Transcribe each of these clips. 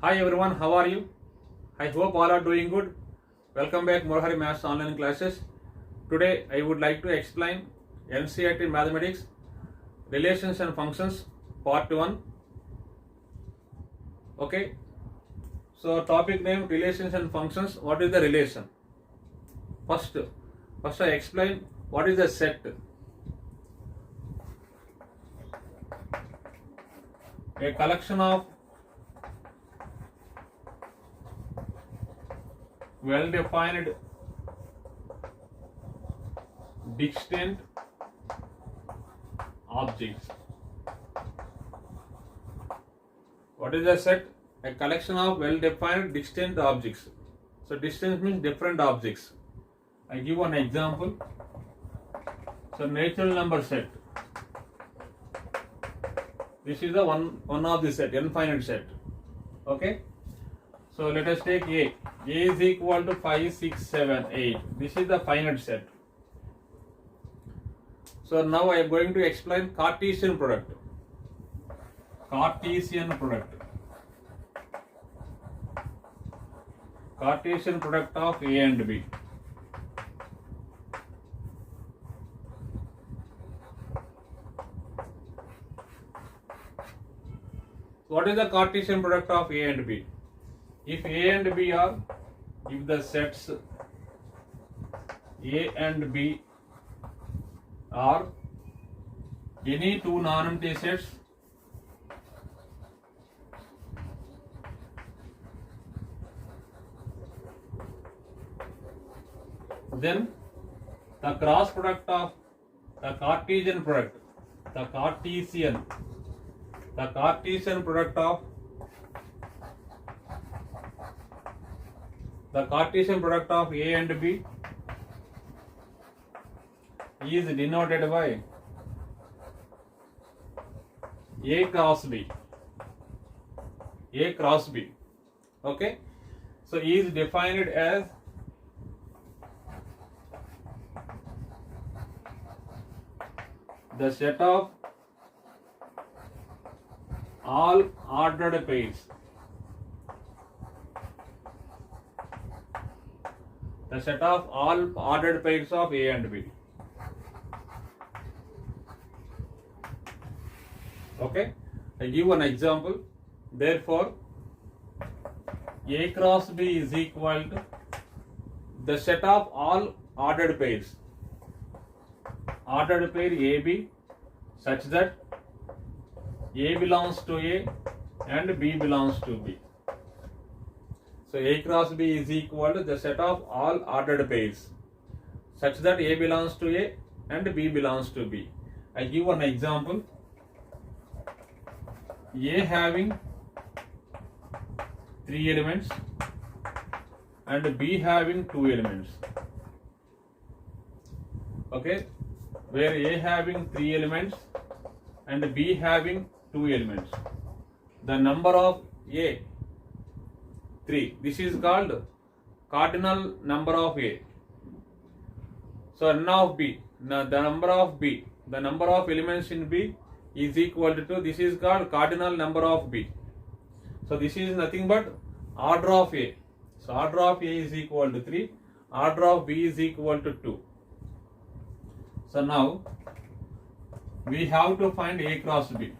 Hi everyone, how are you? I hope all are doing good. Welcome back Murahari Maths online classes. Today I would like to explain NCERT Mathematics Relations and Functions Part 1. Okay. So topic name Relations and Functions. What is the relation? First I explain what is a set. A collection of well-defined distinct objects. What is a set? A collection of well-defined distinct objects. So distinct means different objects. I give one example. So natural number set. This is the one of the set, infinite set. Okay. So let us take A. A is equal to 5, 6, 7, 8. This is the finite set. So now I am going to explain Cartesian product. Cartesian product. Cartesian product of A and B. What is the Cartesian product of A and B? If A and B are, if the sets A and B are any two non-empty sets, then the cross product of the Cartesian product, the Cartesian product of the Cartesian product of A and B is denoted by A cross B. A cross B. Okay. So is defined as the set of all ordered pairs. The set of all ordered pairs of A and B. Okay, I give one example. Therefore, A cross B is equal to the set of all ordered pairs. Ordered pair AB such that A belongs to A and B belongs to B. So A cross B is equal to the set of all ordered pairs such that A belongs to A and B belongs to B. I give one example. A having 3 elements and B having 2 elements. Okay, where A having 3 elements and B having 2 elements. The number of A 3. This is called cardinal number of A. So n of B, now the number of B, the number of elements in B is equal to, this is called cardinal number of B. So this is nothing but order of A. So order of A is equal to 3, order of B is equal to 2. So now we have to find A cross B.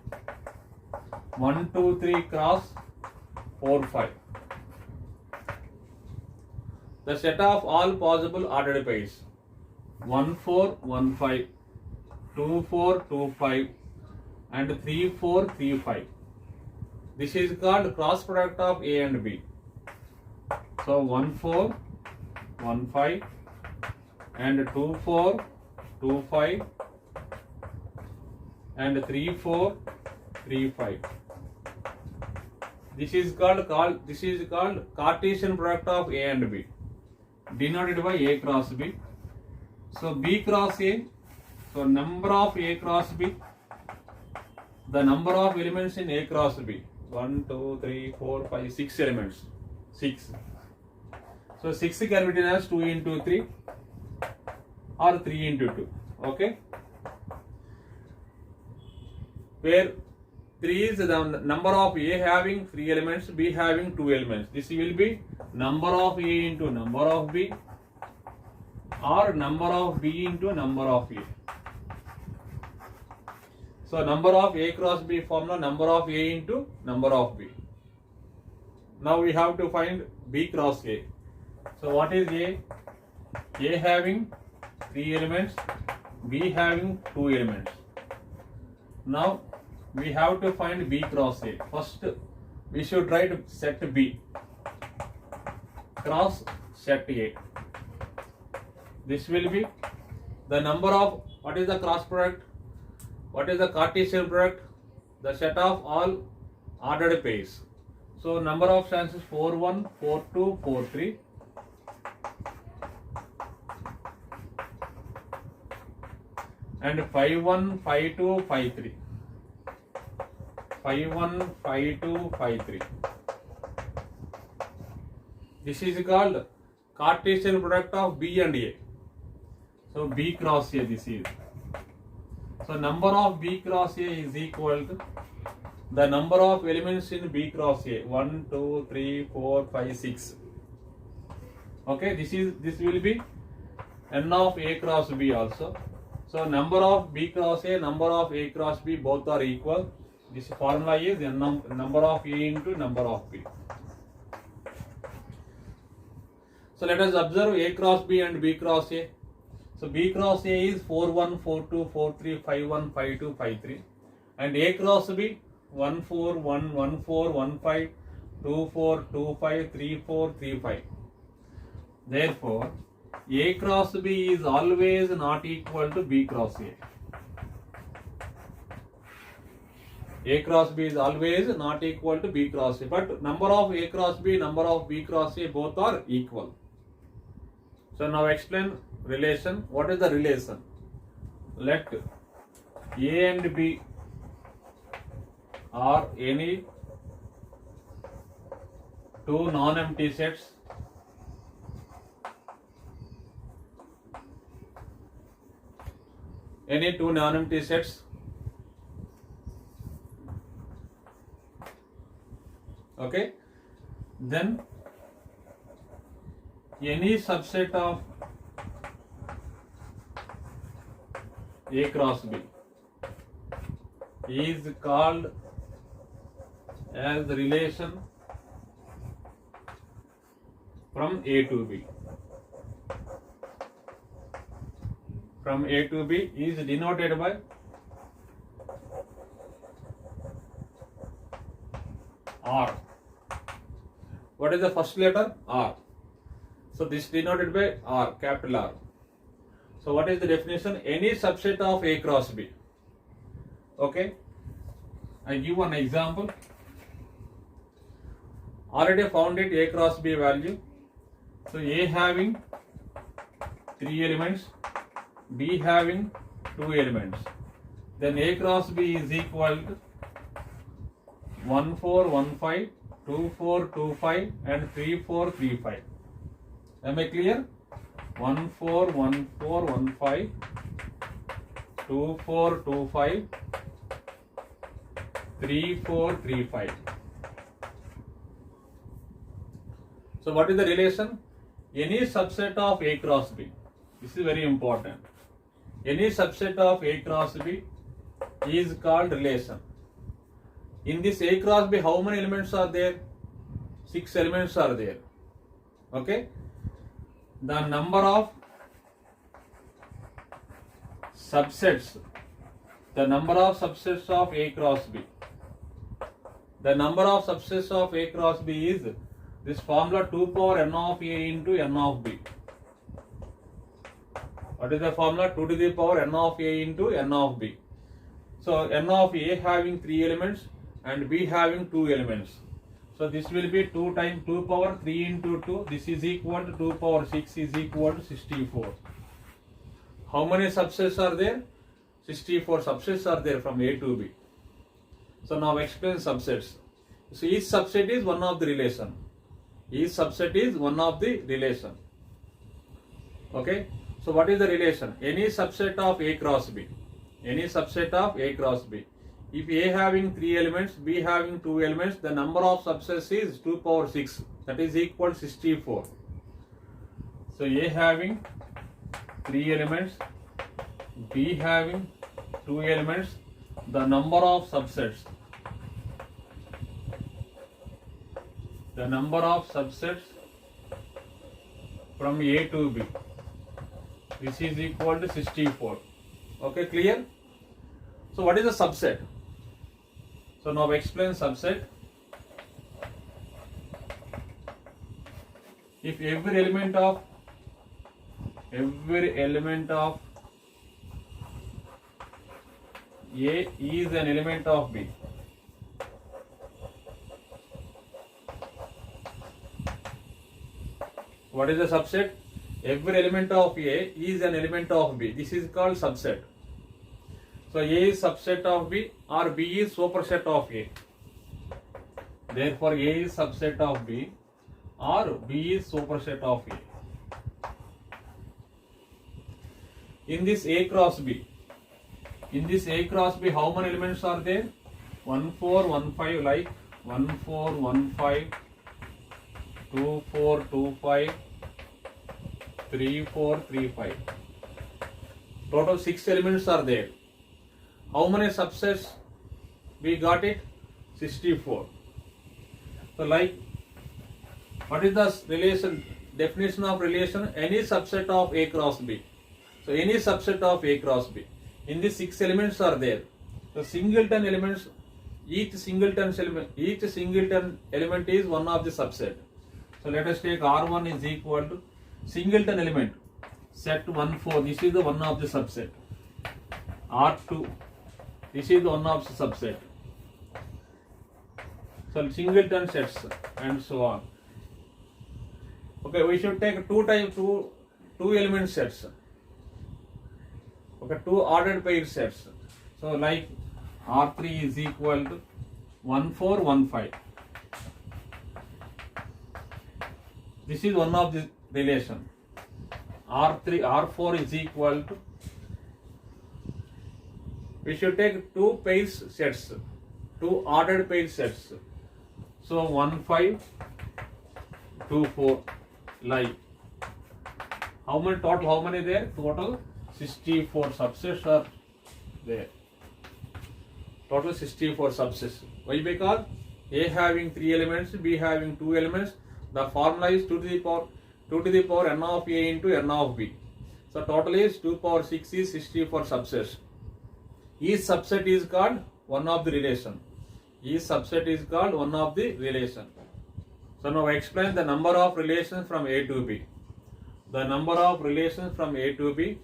1, 2, 3 cross 4, 5. The set of all possible ordered pairs 1, 4, 1, 5, 2, 4, 2, 5 and 3, 4, 3, 5. This is called cross product of A and B. So 1, 4, 1, 5 and 2, 4, 2, 5 and 3, 4, 3, 5. This is called Cartesian product of A and B, denoted by A cross B. So B cross A, so number of A cross B, the number of elements in A cross B, 1, 2, 3, 4, 5, 6 elements, 6. So 6 can be written as 2 into 3 or 3 into 2. Okay, where 3 is the number of A having 3 elements, B having 2 elements. This will be number of A into number of B, or number of B into number of A. So number of A cross B formula, number of A into number of B. Now we have to find B cross A. So what is A? A having 3 elements, B having 2 elements. Now we have to find B cross A. First we should write set B cross set A. This will be the number of, what is the cross product? What is the Cartesian product? The set of all ordered pairs. So number of strands is 4 1, 4 2, 4 3. And 5 1, 5 2, 5 3. 5 1, 5 2, 5 3. This is called Cartesian product of B and A. So B cross A this is. So number of B cross A is equal to the number of elements in B cross A. 1, 2, 3, 4, 5, 6. Okay, this will be n of A cross B also. So number of B cross A, number of A cross B both are equal. This formula is number of A into number of B. So let us observe A cross B and B cross A. So B cross A is 4 1, 4 2, 4 3, 5 1, 5 2, 5 3. And A cross B 1 4, 1 1 4, 1 5, 2 4, 2 5, 3 4, 3 5. Therefore, A cross B is always not equal to B cross A. A cross B is always not equal to B cross A. But number of A cross B, number of B cross A both are equal. So now explain relation. What is the relation? Let A and B are any two non-empty sets okay, then any subset of A cross B is called as the relation from A to B. From A to B is denoted by R. What is the first letter? R. So this denoted by R, capital R. So what is the definition? Any subset of A cross B. Okay. I give one example. Already found it, A cross B value. So A having 3 elements, B having 2 elements. Then A cross B is equal to 1 4 1 5, 2 4 2 5 and 3 4 3 5. Am I clear? 1 4 1 4 1 5, 2 4 2 5, 3 4 3 5. So what is the relation? Any subset of A cross B. This is very important. Any subset of A cross B is called relation. In this A cross B, how many elements are there? 6 elements are there. Okay. The number of subsets, of A cross B. The number of subsets of A cross B is this formula 2 power n of A into n of B. What is the formula? 2 to the power n of A into n of B. So n of A having 3 elements and B having 2 elements. So this will be 2 times 2 power 3 into 2. This is equal to 2 power 6 is equal to 64. How many subsets are there? 64 subsets are there from A to B. So now explain subsets. So each subset is one of the relation. Each subset is one of the relation. Okay. So what is the relation? Any subset of A cross B. Any subset of A cross B if A having 3 elements, B having 2 elements, the number of subsets is 2 power 6, that is equal to 64. So A having 3 elements, B having 2 elements, the number of subsets from A to B, this is equal to 64. Okay, clear? So what is a subset? So now explain subset. If every element of A is an element of B, what is a subset? Every element of A is an element of B. This is called subset. So A is subset of B or B is superset of A. Therefore A is subset of B or B is superset of A. In this A cross B, how many elements are there? 1 4 1 5, like 1 4 1 5, 2 4 2 5, 3 4 3 5. Total 6 elements are there. How many subsets we got it? 64. So like, what is the relation, definition of relation? Any subset of A cross B. So any subset of A cross B. In the 6 elements are there. So singleton elements, each singleton element is one of the subset. So let us take R1 is equal to singleton element, set 1 4, this is the one of the subset. R2, this is the one of the subset. So singleton sets and so on. Okay, we should take two element sets. Okay, 2 ordered pair sets. So like R3 is equal to 1 4 1 5. This is one of the relation. R4 is equal to, we should take 2 pairs sets, 2 ordered pair sets. So 1 5 2 4, like how many there? Total 64 subsets are there. Total 64 subsets. Why? Because A having 3 elements, B having 2 elements. The formula is 2 to the power n of A into n of B. So total is 2 power 6 is 64 subsets. Each subset is called one of the relation. So now I explain the number of relations from A to B. The number of relations from A to B,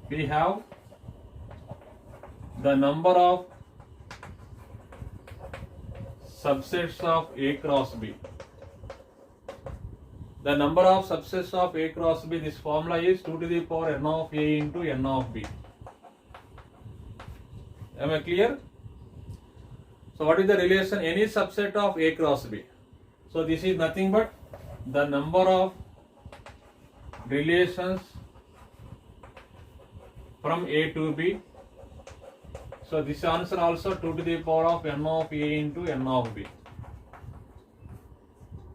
we have the number of subsets of A cross B. The number of subsets of A cross B, this formula is 2 to the power n of A into n of B. Am I clear? So what is the relation? Any subset of A cross B. So this is nothing but the number of relations from A to B. So this answer also 2 to the power of n of A into n of B.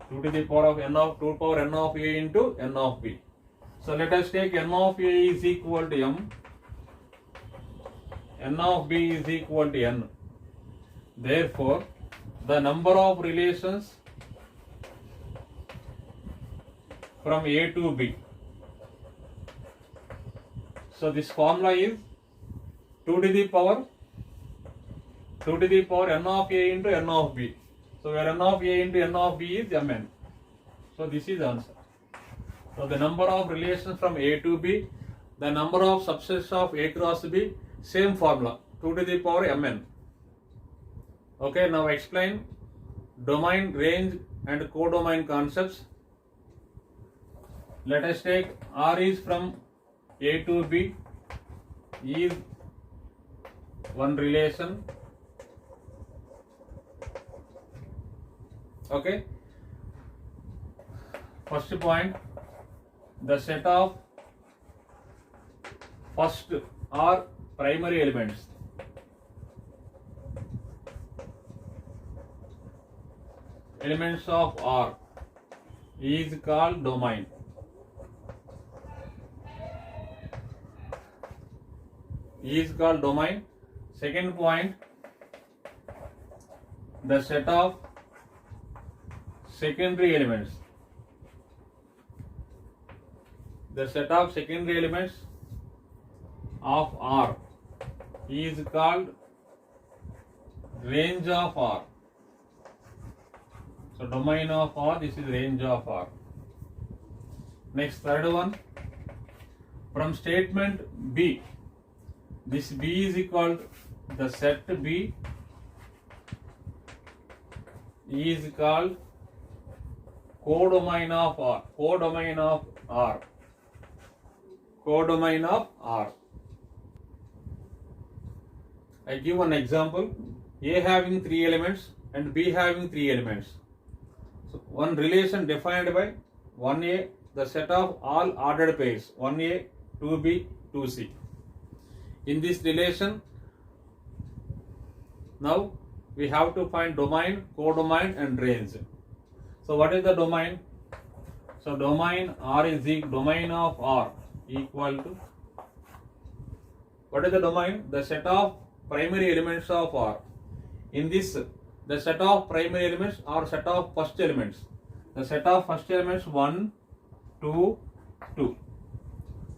2 to the power of n of A into n of B. So let us take n of A is equal to m, n of B is equal to n. Therefore, the number of relations from A to B. So this formula is 2 to the power n of A into n of B. So where n of A into n of B is mn. So this is the answer. So the number of relations from A to B, the number of subsets of A cross B, same formula, 2 to the power mn. Okay, now explain domain, range and codomain concepts. Let us take R is from A to B is one relation. Okay. First point, the set of first are primary elements. Elements of R is called domain. Is called domain. Second point, the set of secondary elements. The set of secondary elements of R is called range of R. So domain of R, this is range of R. Next, third one, from statement B, this B is equal to the set B is called codomain of R. Codomain of R. Codomain of R. I give one example. A having 3 elements and B having 3 elements. So one relation defined by 1A, the set of all ordered pairs, 1A, 2B, 2C. In this relation, now we have to find domain, codomain and range. So what is the domain? So domain R is the domain of R equal to, what is the domain? The set of primary elements of R. In this, the set of primary elements or set of first elements. The set of first elements 1, 2, 2.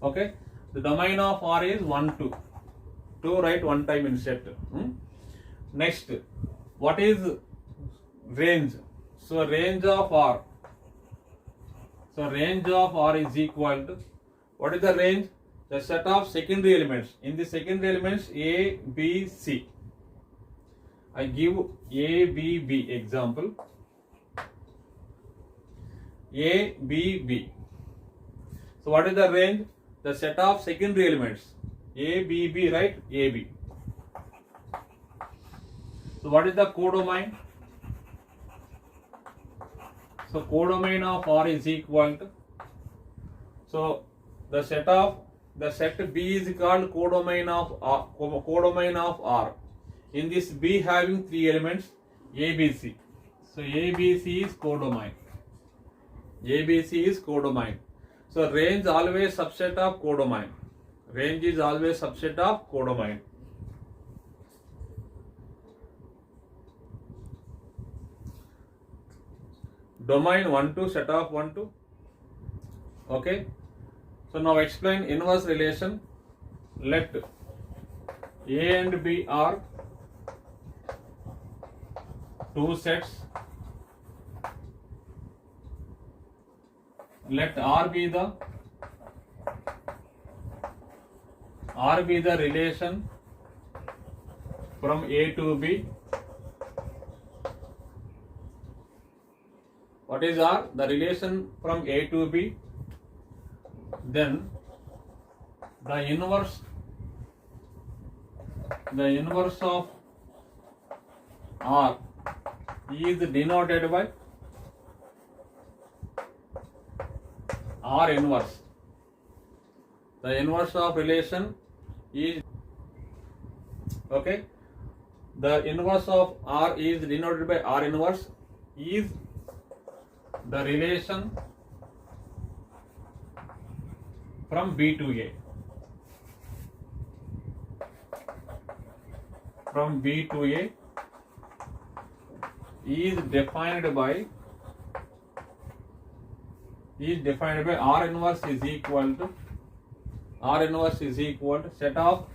Okay. The domain of R is 1, 2. 2 write one time in set. Next, what is range? So range of R. So range of R is equal to, what is the range? The set of secondary elements. In the secondary elements A, B, C. I give A, B, B example. A, B, B. So what is the range? The set of secondary elements. A, B, B, right? A, B. So what is the codomain? So codomain of R is equal to, so the set B is called codomain of R, codomain of R. In this B having 3 elements, ABC. So ABC is codomain. ABC is codomain. So range always subset of codomain. Range is always subset of codomain. Domain 1, 2, set of 1, 2. Okay. So now explain inverse relation. Let A and B are 2 sets. Let R be the relation from A to B. What is R? The relation from A to B. Then the inverse of R is denoted by R inverse. The inverse of relation is, okay, the inverse of R is denoted by R inverse is the relation from B to A. From B to A is defined by R inverse is equal to set of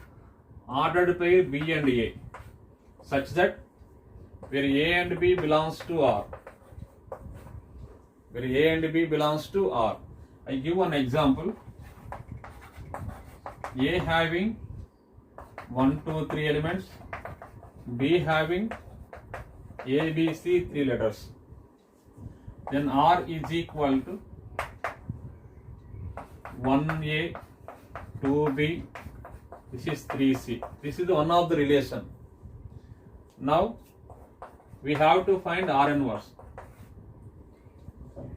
ordered pair B and A, such that where A and B belongs to R. Where A and B belongs to R. I give one example. A having 1, 2, 3 elements, B having A, B, C 3 letters. Then R is equal to 1A, 2B, this is 3C. This is one of the relation. Now we have to find R inverse.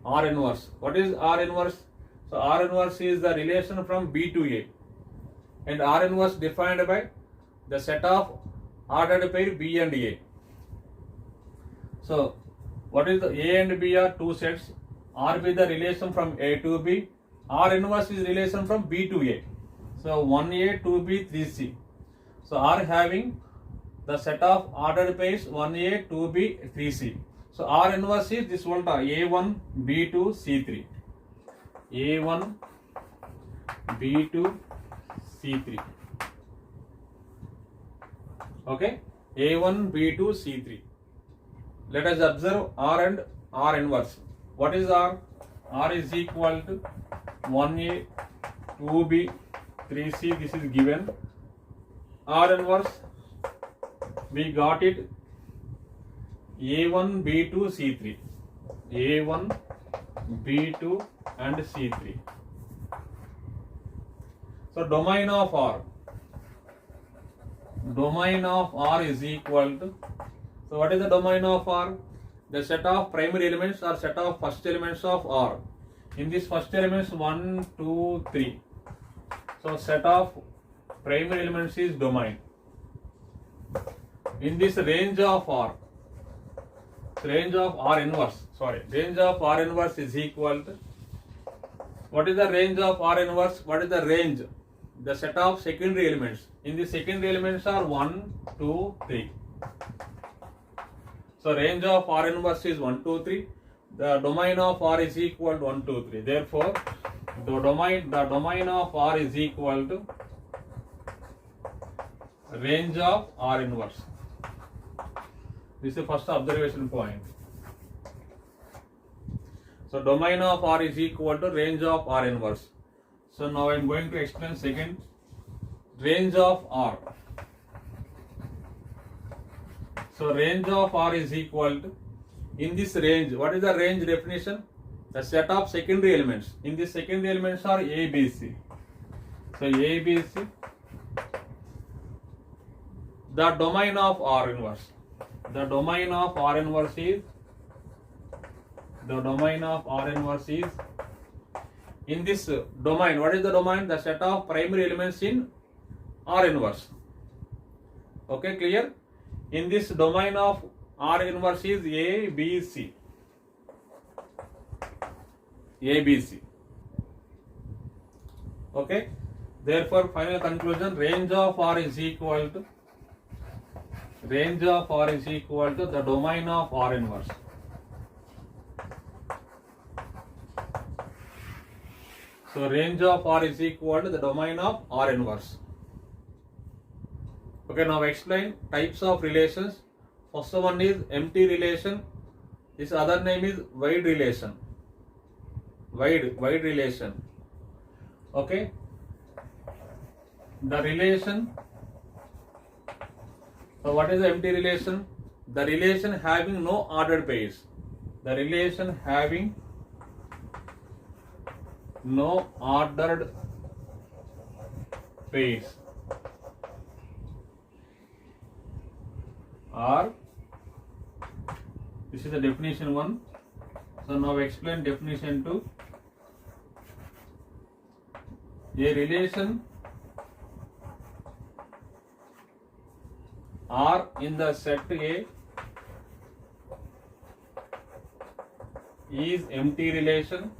R inverse. What is R inverse? So R inverse is the relation from B to A. and R inverse defined by the set of ordered pair B and A. So what is the A and B are two sets. R be the relation from A to B. R inverse is relation from B to A. So 1A, 2B, 3C. So R having the set of ordered pairs 1A, 2B, 3C. So R inverse is this volta A1, B2, C3. A1, B2, C3. Okay, A1, B2, C3. Let us observe R and R inverse. What is R? R is equal to 1A, 2B, 3C. This is given. R inverse, we got it A1, B2, C3. A1, B2 and C3. So domain of R. Domain of R is equal to, so what is the domain of R? The set of primary elements or set of first elements of R. In this first elements 1, 2, 3. So set of primary elements is domain. In this range of R, range of R inverse, range of R inverse is equal to, what is the range of R inverse? What is the range? The set of secondary elements. In the secondary elements are 1, 2, 3. So range of R inverse is 1, 2, 3. The domain of R is equal to 1, 2, 3. Therefore, the domain of R is equal to range of R inverse. This is the first observation point. So domain of R is equal to range of R inverse. So now I am going to explain second, range of R. So range of R is equal to, in this range, what is the range definition? The set of secondary elements. In this secondary elements are A, B, C. So A, B, C. The domain of R inverse. The domain of R inverse is, in this domain, what is the domain? The set of primary elements in R inverse. Okay, clear? In this domain of R inverse is A, B, C. A, B, C. Okay? Therefore, final conclusion, range of R is equal to, the domain of R inverse. So range of R is equal to the domain of R inverse. Okay, now explain types of relations. First one is empty relation. This other name is void relation. Void relation. Okay. The relation. So what is the empty relation? The relation having no ordered pairs. The relation having no ordered pairs. Or, this is the definition 1. So now explain definition 2. A relation R in the set A is empty relation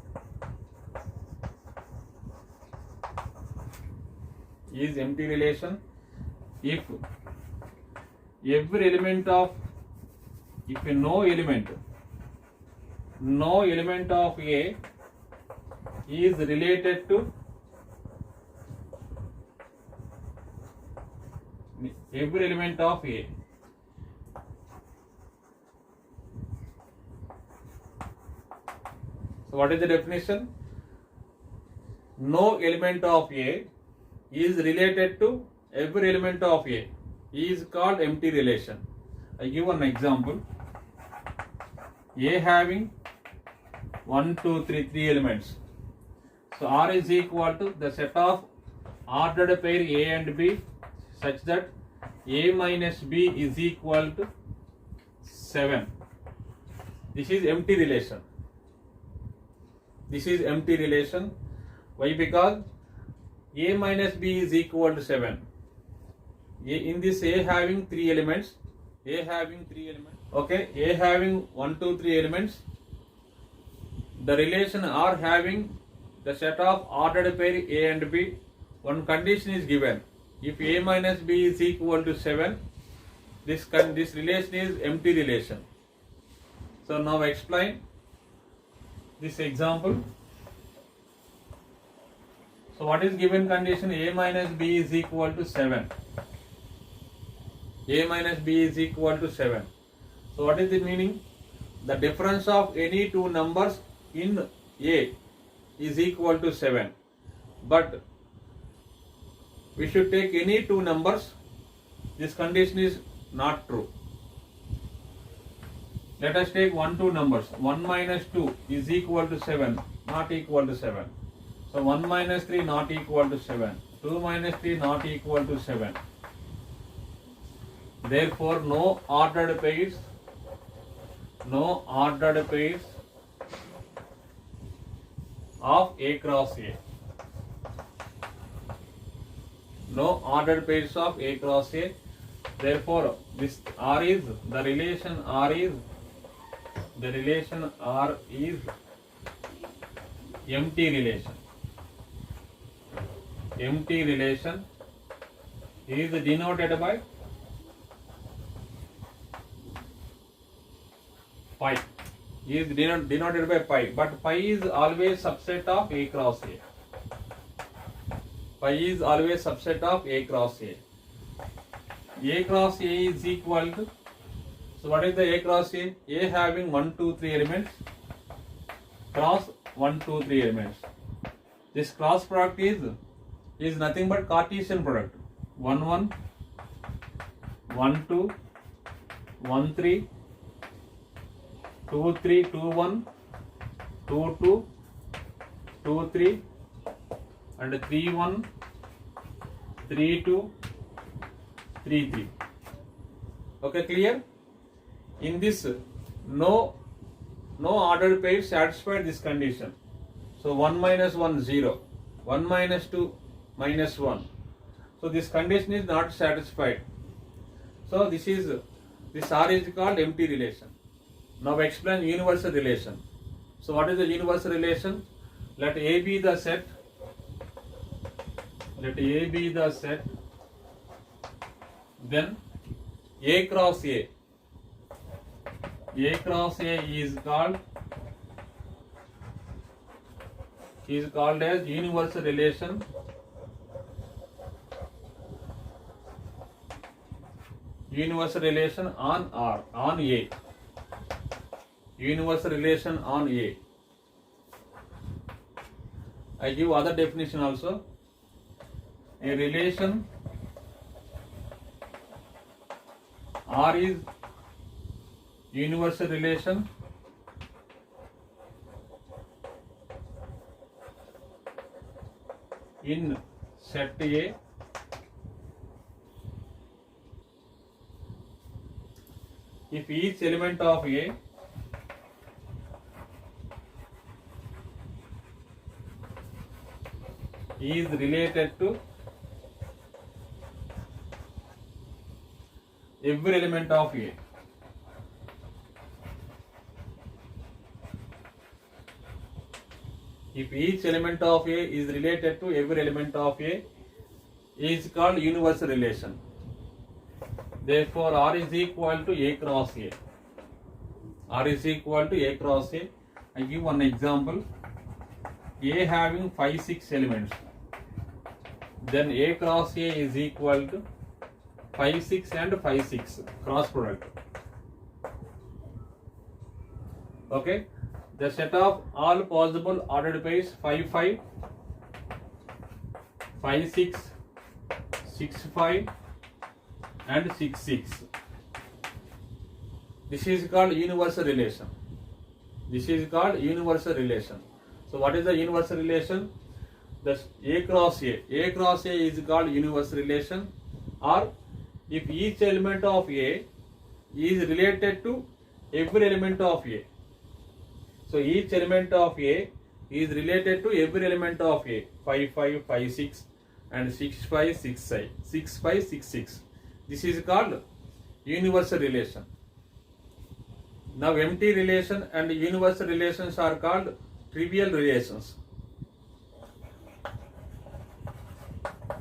if every element of, if no element of A is related to every element of A. So what is the definition? No element of A is related to every element of A is called empty relation. I give one example. A having 1, 2, 3 elements. So R is equal to the set of ordered pair A and B such that A minus B is equal to 7. This is empty relation. Why? Because A minus B is equal to 7. In this A having 3 elements, okay, A having 1, 2, 3 elements, the relation R having the set of ordered pair A and B, one condition is given. If A minus B is equal to 7, this relation is empty relation. So now explain this example. So what is given condition? A minus B is equal to 7. A minus B is equal to 7. So what is the meaning? The difference of any two numbers in A is equal to 7. But we should take any two numbers. This condition is not true. Let us take 1, 2 numbers. 1 minus 2 is equal to 7, not equal to 7. So 1 minus 3 not equal to 7. 2 minus 3 not equal to 7. Therefore, no ordered pairs of A cross A. No ordered pairs of A cross A. Therefore, this R is the relation R is empty relation. Empty relation is denoted by pi. Is denoted by pi, but pi is always subset of A cross A. Pi is always subset of A cross A. A cross A is equal to, so what is the A cross A? A having 1, 2, 3 elements, cross 1, 2, 3 elements. This cross product is nothing but Cartesian product. 1, 1, 1, 2, 1, 3, 2, 3, 2, 1, 2, 2, 2, 3, and 3, 1, 3, 2, 3, 3. Okay, clear? In this, no ordered pair satisfied this condition. So 1 minus 1, 0. 1 minus 2, minus 1. So this condition is not satisfied. So this R is called empty relation. Now explain universal relation. So what is the universal relation? Let A be the set. Let A be the set. Then A cross A. A cross A is called as universal relation. Universal relation on R, on A. Universal relation on A. I give other definition also. A relation R is universal relation in set A if each element of A is related to every element of A. If each element of A is related to every element of A, is called universal relation. Therefore, R is equal to A cross A. R is equal to A cross A. I give one example. A having 5, 6 elements. Then A cross A is equal to 5, 6 and 5, 6 cross product. Okay. The set of all possible ordered pairs 5, 5, 5, 6, 6, 5 and 6, 6. This is called universal relation. This is called universal relation. So what is the universal relation? The A cross A. A cross A is called universal relation, or if each element of A is related to every element of A. So each element of A is related to every element of A. 5, 5, 5, 6 and 6 5 6 This is called universal relation. Now empty relation and universal relations are called trivial relations.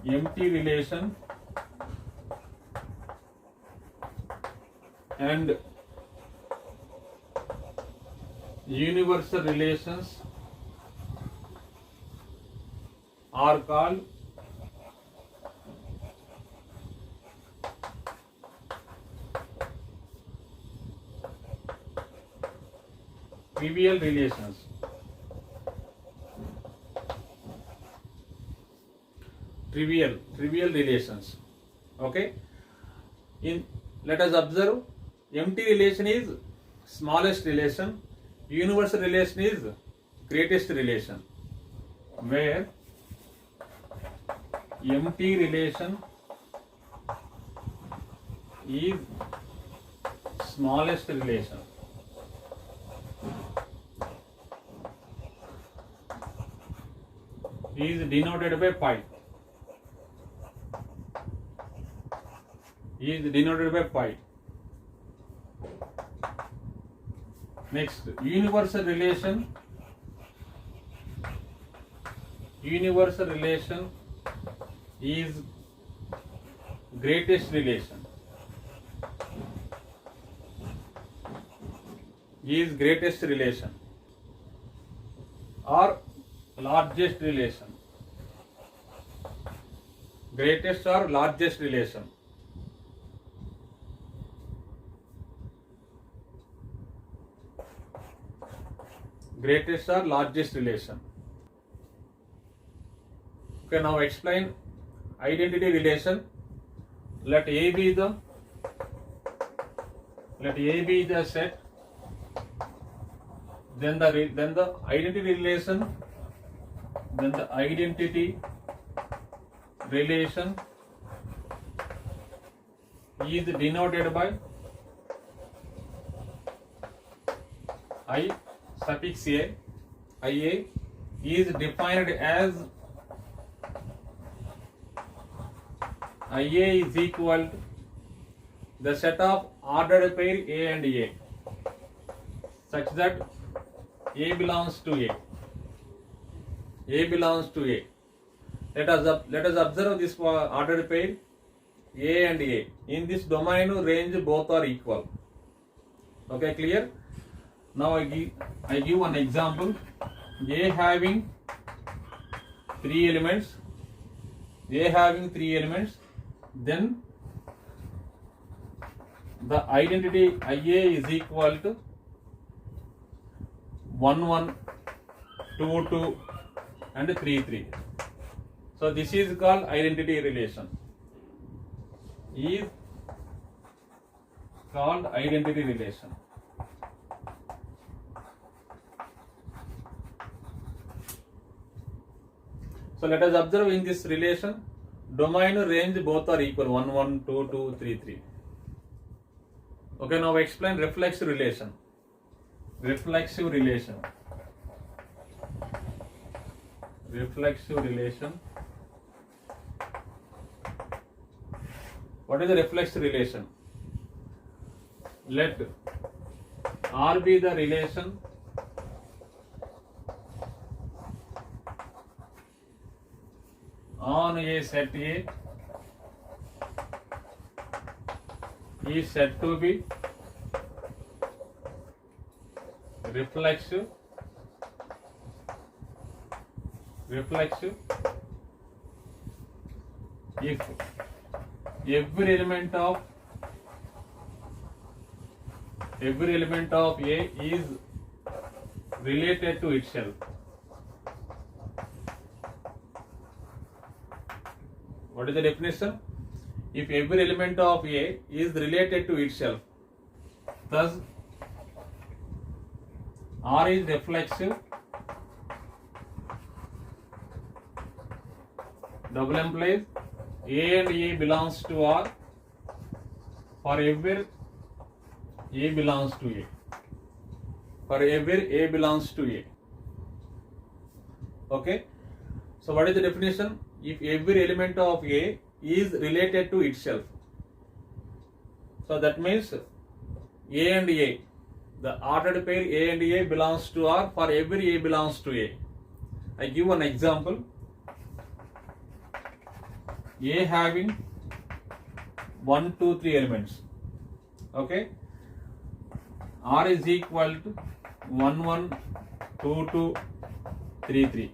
Empty relation and universal relations are called trivial relations. Trivial relations. Okay. Let us observe, empty relation is smallest relation, universal relation is greatest relation, where empty relation is smallest relation. Is denoted by pi. Is denoted by pi. Next, universal relation. Universal relation is greatest relation. Is greatest relation or largest relation. Greatest or largest relation. Greatest or largest relation. Okay, now explain identity relation. Let A be the set. Then the identity relation. Then the identity relation is denoted by I suffix a. IA is defined as IA is equal to the set of ordered pair A and A such that A belongs to A. A belongs to A. Let us observe this ordered pair A and A. In this domain range both are equal. Okay, clear? Now I give one example. A having three elements. Then the identity IA is equal to 1 1, 2 2 and 3 3. So this is called identity relation. Is called identity relation. So let us observe in this relation, domain range both are equal, 1 1, 2 2, 3 3. Okay, now explain reflexive relation. Reflexive relation. What is the reflexive relation? Let R be the relation on a set A is said to be reflexive if every element of A is related to itself. What is the definition? If every element of A is related to itself, thus R is reflexive, double implies A and A belongs to R for every A belongs to A. For every A belongs to A. Okay. So what is the definition? if every element of A is related to itself. So that means A and A, the ordered pair A and A belongs to R for every A belongs to A. I give one example. A having 1, 2, 3 elements. Okay. R is equal to 1, 1, 2, 2, 3, 3.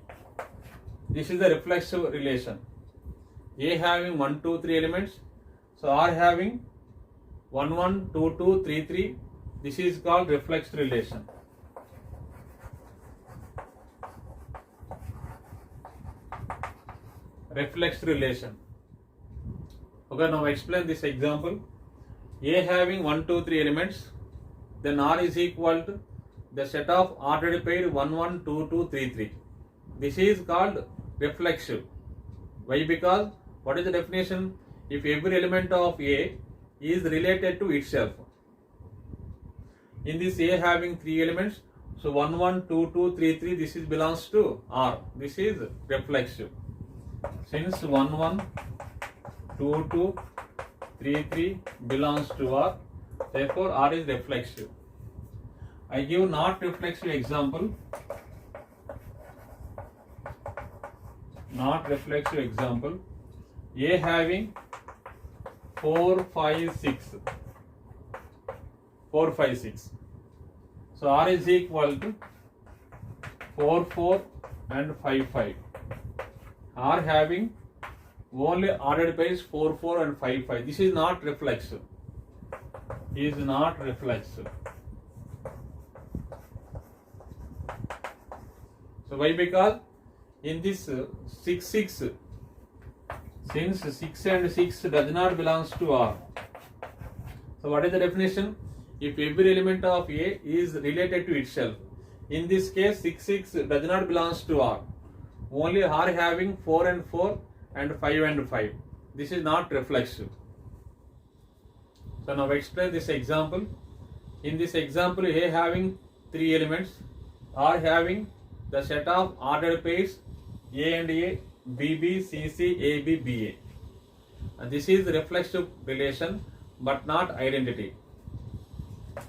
This is the reflexive relation. A having 1, 2, 3 elements. So R having 1, 1, 2, 2, 3, 3. This is called reflex relation. Reflex relation. Okay, now explain this example. A having 1, 2, 3 elements, then R is equal to the set of ordered pair 1, 1, 2, 2, 3, 3. This is called reflexive. Why? Because what is the definition? If every element of A is related to itself. In this A having 3 elements, so 1, 1, 2, 2, 3, 3, this is belongs to R. This is reflexive. Since 1, 1, 2, 2, 3, 3 belongs to R, therefore R is reflexive. I give not reflexive example. Not reflexive example. A having 4, 5, 6. 4, 5, 6. So R is equal to 4, 4 and 5, 5. R having only ordered pairs 4, 4 and 5, 5. This is not reflexive. Is not reflexive. So why? Because in this 6, 6, since 6 and 6 does not belongs to R. So what is the definition? If every element of A is related to itself. In this case 6, 6 does not belongs to R. Only R having 4 and 4 and 5 and 5. This is not reflexive. So now explain this example. In this example, A having 3 elements, R having the set of ordered pairs A and A, BB, CC, AB, BA. And this is reflexive relation but not identity.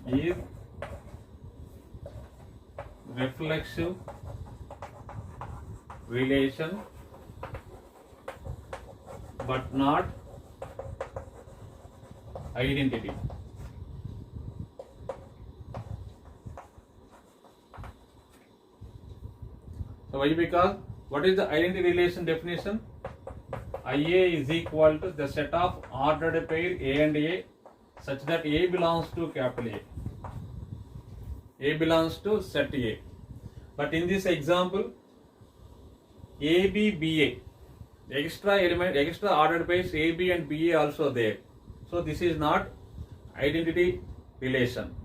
Is reflexive relation but not identity. So why? Because what is the identity relation definition? IA is equal to the set of ordered pair A and A such that A belongs to capital A. A belongs to set A. But in this example, AB, BA, extra element, extra ordered pairs AB and BA also there. So this is not identity relation.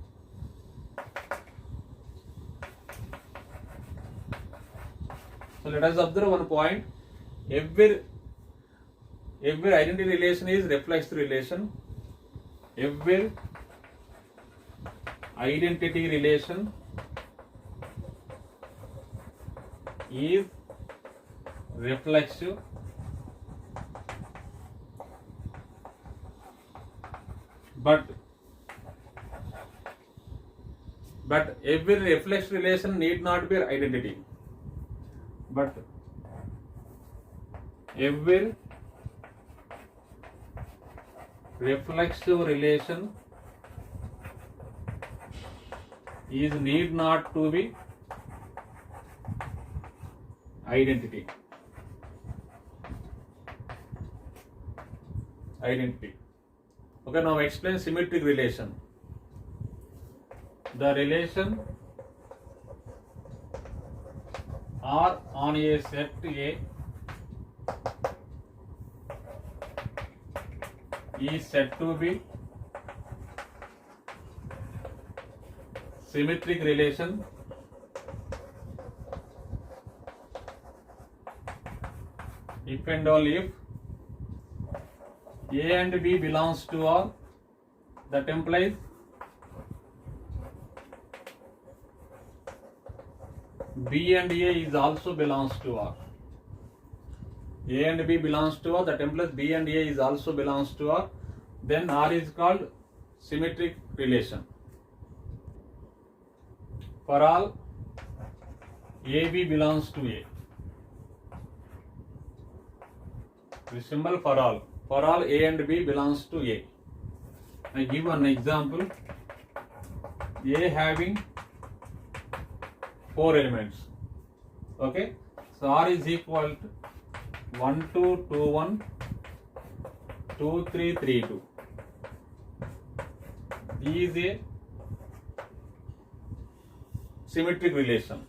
So let us observe one point. Every identity relation is reflexive relation. Every identity relation is reflexive. But every reflexive relation need not be identity. But every reflexive relation is need not to be identity. Identity. Okay, now explain symmetric relation. The relation R on a set A is said to be symmetric relation if and only if A and B belongs to R. That implies B and A is also belongs to R. A and B belongs to R, that implies B and A is also belongs to R, then R is called symmetric relation. For all AB belongs to A. The symbol for all A and B belongs to A. I give an example. A having 4 elements. Okay, so R is equal to 1 2 2 1 2 3 3 2. This is a symmetric relation.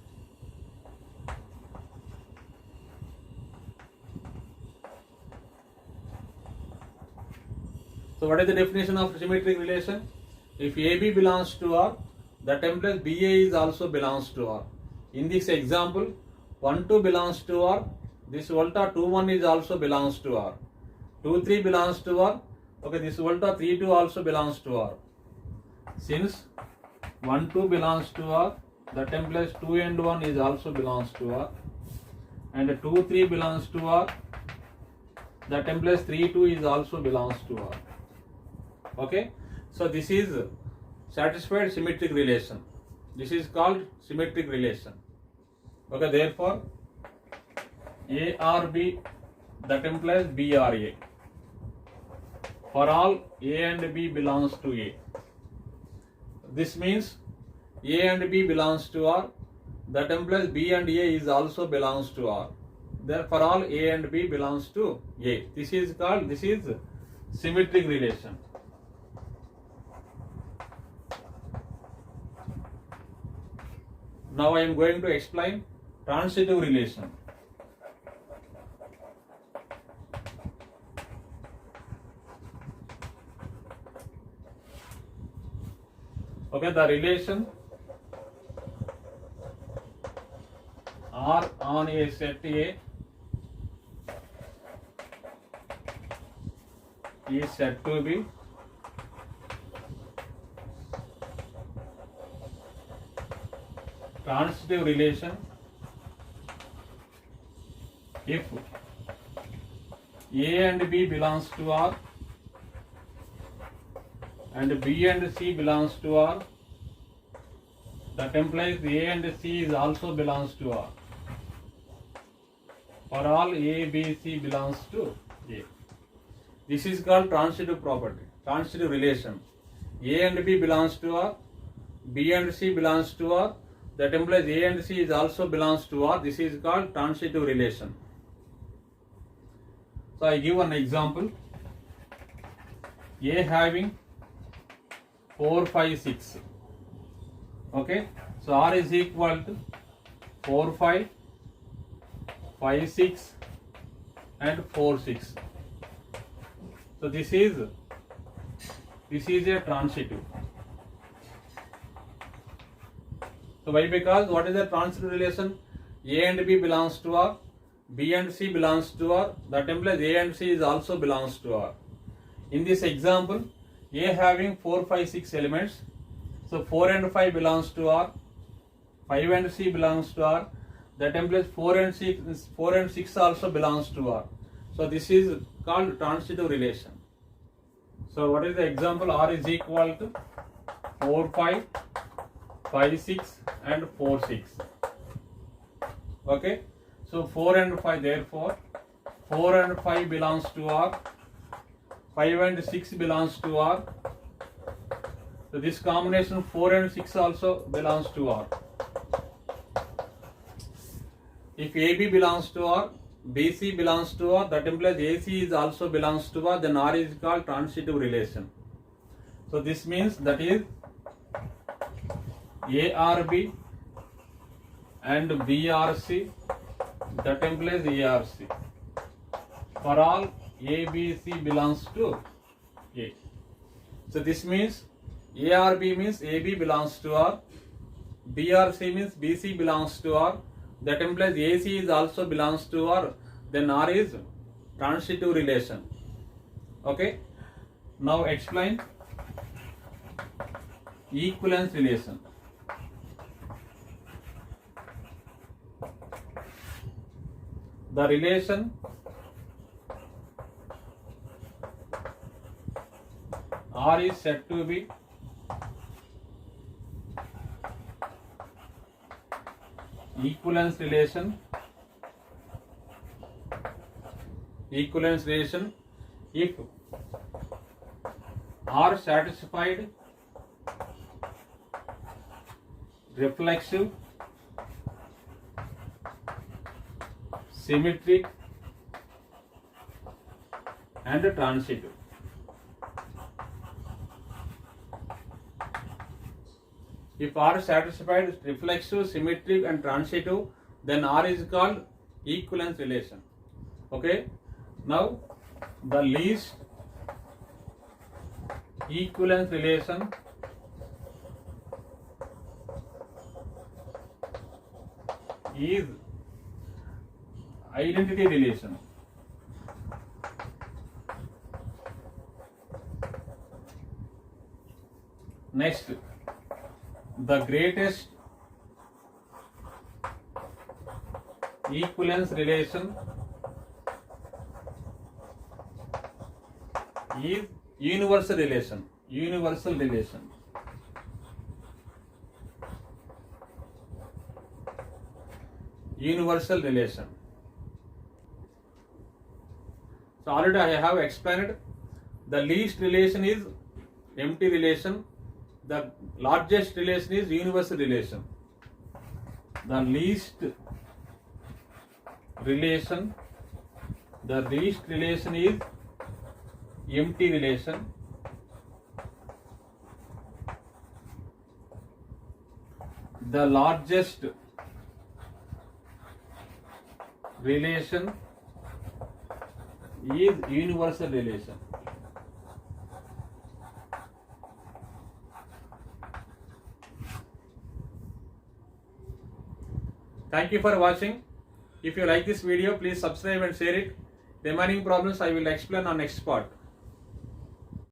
So what is the definition of symmetric relation? If AB belongs to R, that implies BA is also belongs to R. In this example, 1 2 belongs to R, this volta 2 1 is also belongs to R. 2 3 belongs to R, okay, this volta 3 2 also belongs to R. Since 1 2 belongs to R, that implies 2 and 1 is also belongs to R, and 2 3 belongs to R, that implies 3 2 is also belongs to R. Okay, so this is satisfied symmetric relation. This is called symmetric relation. Okay, therefore A or B, that implies B or A. For all A and B belongs to A. This means A and B belongs to R, that implies B and A is also belongs to R. Therefore all A and B belongs to A. This is symmetric relation. Now I am going to explain transitive relation. Okay, the relation R on a set A is said to be transitive relation if A and B belongs to R and B and C belongs to R, that implies A and C is also belongs to R. For all A, B, C belongs to A. This is called transitive property, transitive relation. A and B belongs to R, B and C belongs to R, that implies A and C is also belongs to R. This is called transitive relation. So I give an example. A having 4 5 6. Okay, so R is equal to 4 5 5 6 and 4 6. So this is a transitive. So why? Because what is the transitive relation? A and B belongs to R, B and C belongs to R, that implies A and C is also belongs to R. In this example, A having 4 5 6 elements, so 4 and 5 belongs to R, 5 and C belongs to R, that implies 4 and 6 also belongs to R. So this is called transitive relation. So what is the example? R is equal to 4 5 5 6 and 4 6. Okay, so 4 and 5, therefore 4 and 5 belongs to R, 5 and 6 belongs to R. So this combination 4 and 6 also belongs to R. If AB belongs to R, BC belongs to R, that implies AC is also belongs to R, then R is called transitive relation. So this means that is ARB and BRC, that implies ARC. For all ABC belongs to A. So this means ARB means AB belongs to R, BRC means BC belongs to R, that implies AC is also belongs to R, then R is transitive relation. Okay, now explain equivalence relation. The relation R is said to be equivalence relation if R satisfied reflexive, symmetric and transitive. If R satisfied reflexive, symmetric and transitive, then R is called equivalence relation. Okay. Now the least equivalence relation is identity relation. Next, the greatest equivalence relation is universal relation. So already I have explained. The least relation is empty relation. The largest relation is universal relation. The least relation is empty relation. The largest relation is universal relation. Thank you for watching. If you like this video, please subscribe and share it. Remaining problems I will explain on next part.